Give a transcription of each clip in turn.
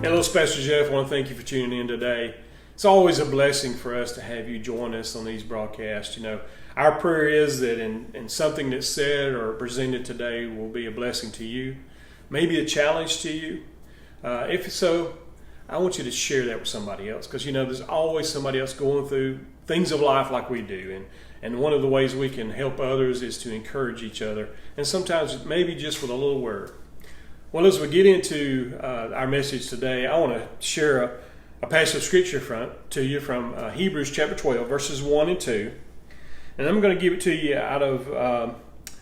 Hello, Pastor Jeff. I want to thank you for tuning in today. It's always a blessing for us to have you join us on these broadcasts. You know, our prayer is that in something that's said or presented today will be a blessing to you, maybe a challenge to you. If so, I want you to share that with somebody else, because, you know, there's always somebody else going through things of life like we do. And one of the ways we can help others is to encourage each other. And sometimes maybe just with a little word. Well, as we get into our message today, I want to share a passage of scripture to you from Hebrews chapter 12, verses 1 and 2. And I'm going to give it to you out of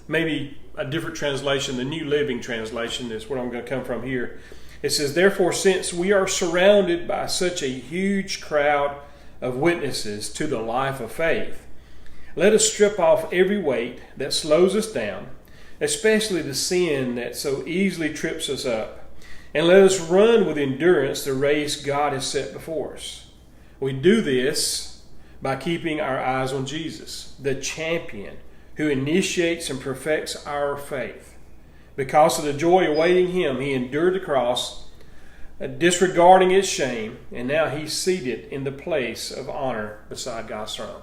maybe a different translation. The New Living Translation is where I'm going to come from here. It says, "Therefore, since we are surrounded by such a huge crowd of witnesses to the life of faith, let us strip off every weight that slows us down, especially the sin that so easily trips us up, and let us run with endurance the race God has set before us. We do this by keeping our eyes on Jesus, the champion who initiates and perfects our faith. Because of the joy awaiting him, he endured the cross, disregarding its shame, and now he's seated in the place of honor beside God's throne."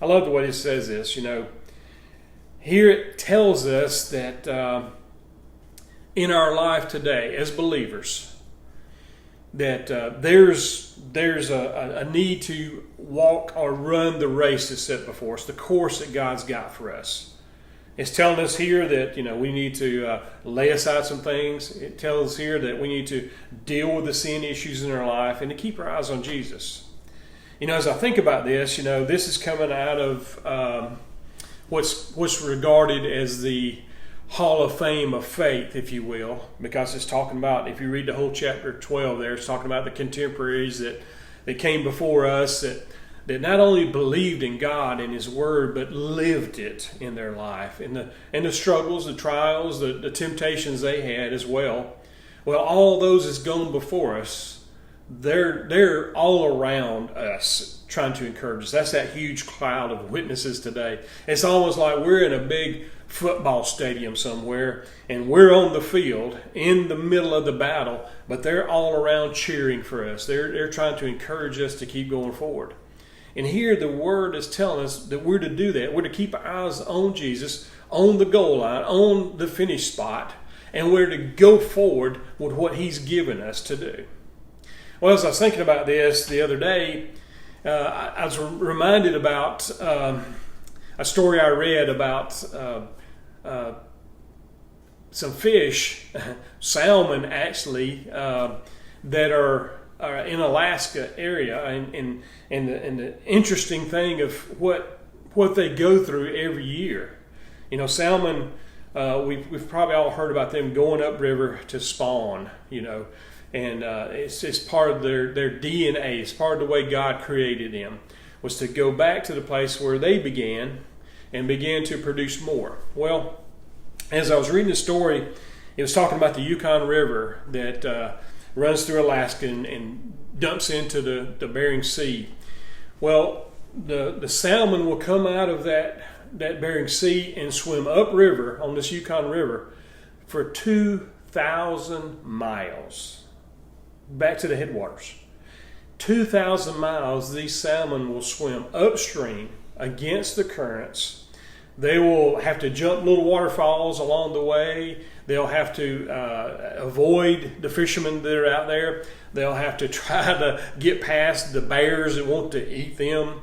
I love the way it says this. You know, here it tells us that in our life today as believers, that there's a need to walk or run the race that's set before us, the course that God's got for us. It's telling us here that, you know, we need to lay aside some things. It tells us here that we need to deal with the sin issues in our life and to keep our eyes on Jesus. You know, as I think about this, you know, this is coming out of what's regarded as the Hall of Fame of faith, if you will, because it's talking about, if you read the whole chapter 12 there, it's talking about the contemporaries that came before us that not only believed in God and His Word, but lived it in their life, and the struggles, the trials, the temptations they had as well. Well, all those has gone before us. They're all around us trying to encourage us. That's that huge cloud of witnesses today. It's almost like we're in a big football stadium somewhere, and we're on the field in the middle of the battle, but they're all around cheering for us. They're trying to encourage us to keep going forward. And here the Word is telling us that we're to do that. We're to keep our eyes on Jesus, on the goal line, on the finish spot, and we're to go forward with what He's given us to do. Well, as I was thinking about this the other day, I was reminded about a story I read about some fish, salmon actually, that are in Alaska area, and the interesting thing of what they go through every year. You know, salmon, we've probably all heard about them going upriver to spawn. You know, and it's part of their DNA. It's part of the way God created them, was to go back to the place where they began and began to produce more. Well, as I was reading the story, it was talking about the Yukon River that runs through Alaska and dumps into the Bering Sea. Well, the salmon will come out of that Bering Sea and swim upriver on this Yukon River for 2,000 miles back to the headwaters. 2,000 miles these salmon will swim upstream against the currents. They will have to jump little waterfalls along the way. They'll have to avoid the fishermen that are out there. They'll have to try to get past the bears that want to eat them.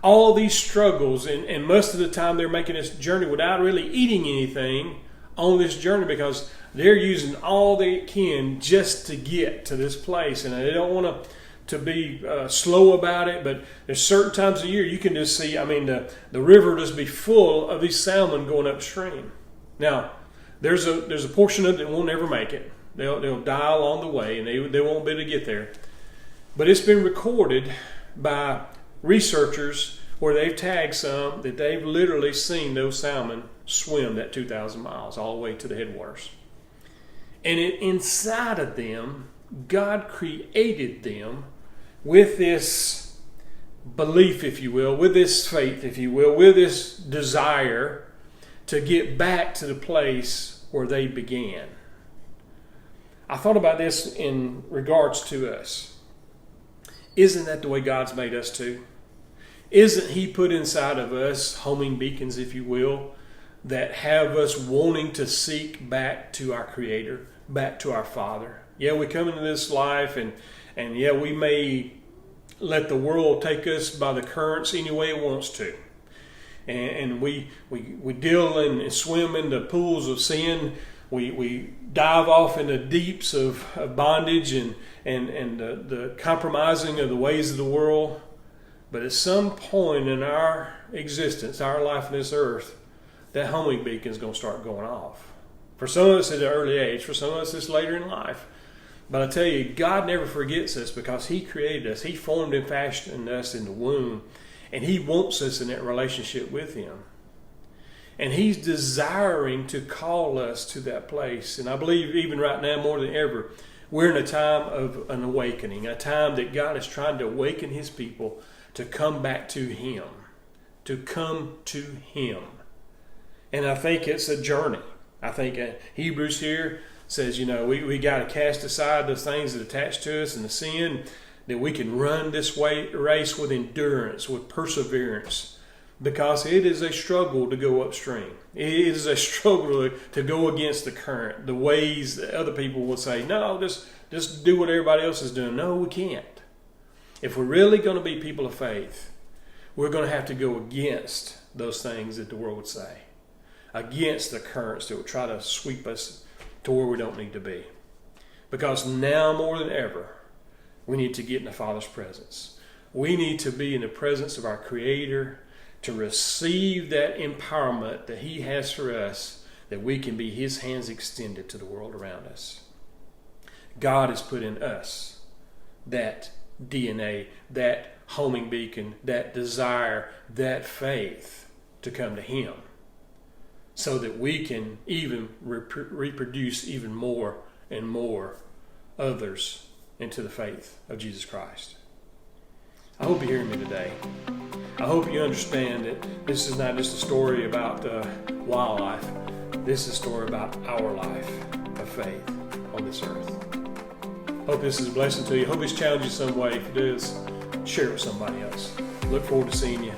All these struggles, and most of the time they're making this journey without really eating anything on this journey, because they're using all they can just to get to this place. And they don't want to be slow about it, but there's certain times of year you can just see, the river just be full of these salmon going upstream. Now, there's a portion of it that won't ever make it. They'll die along the way, and they won't be able to get there. But it's been recorded by researchers where they've tagged some that they've literally seen those salmon swim that 2,000 miles all the way to the headwaters. And inside of them, God created them with this belief, if you will, with this faith, if you will, with this desire to get back to the place where they began. I thought about this in regards to us. Isn't that the way God's made us too? Isn't He put inside of us homing beacons, if you will, that have us wanting to seek back to our Creator, back to our Father? Yeah, we come into this life and yeah, we may let the world take us by the currents any way it wants to. And we deal and swim in the pools of sin. We dive off into deeps of bondage and the compromising of the ways of the world. But at some point in our existence, our life on this earth, that homing beacon is going to start going off. For some of us at an early age, for some of us it's later in life. But I tell you, God never forgets us because He created us. He formed and fashioned us in the womb. And He wants us in that relationship with Him. And He's desiring to call us to that place. And I believe even right now more than ever, we're in a time of an awakening, a time that God is trying to awaken His people to come back to Him, to come to Him. And I think it's a journey. I think Hebrews here says, we got to cast aside those things that attach to us and the sin, that we can run this race with endurance, with perseverance, because it is a struggle to go upstream. It is a struggle to go against the current, the ways that other people will say, no, just do what everybody else is doing. No, we can't. If we're really going to be people of faith, we're going to have to go against those things that the world would say, against the currents that would try to sweep us to where we don't need to be. Because now more than ever, we need to get in the Father's presence. We need to be in the presence of our Creator to receive that empowerment that He has for us, that we can be His hands extended to the world around us. God has put in us that DNA, that homing beacon, that desire, that faith to come to Him, so that we can even reproduce even more and more others into the faith of Jesus Christ. I hope you're hearing me today. I hope you understand that this is not just a story about wildlife. This is a story about our life of faith on this earth. Hope this is a blessing to you. Hope it's challenged you some way. If it is, share it with somebody else. Look forward to seeing you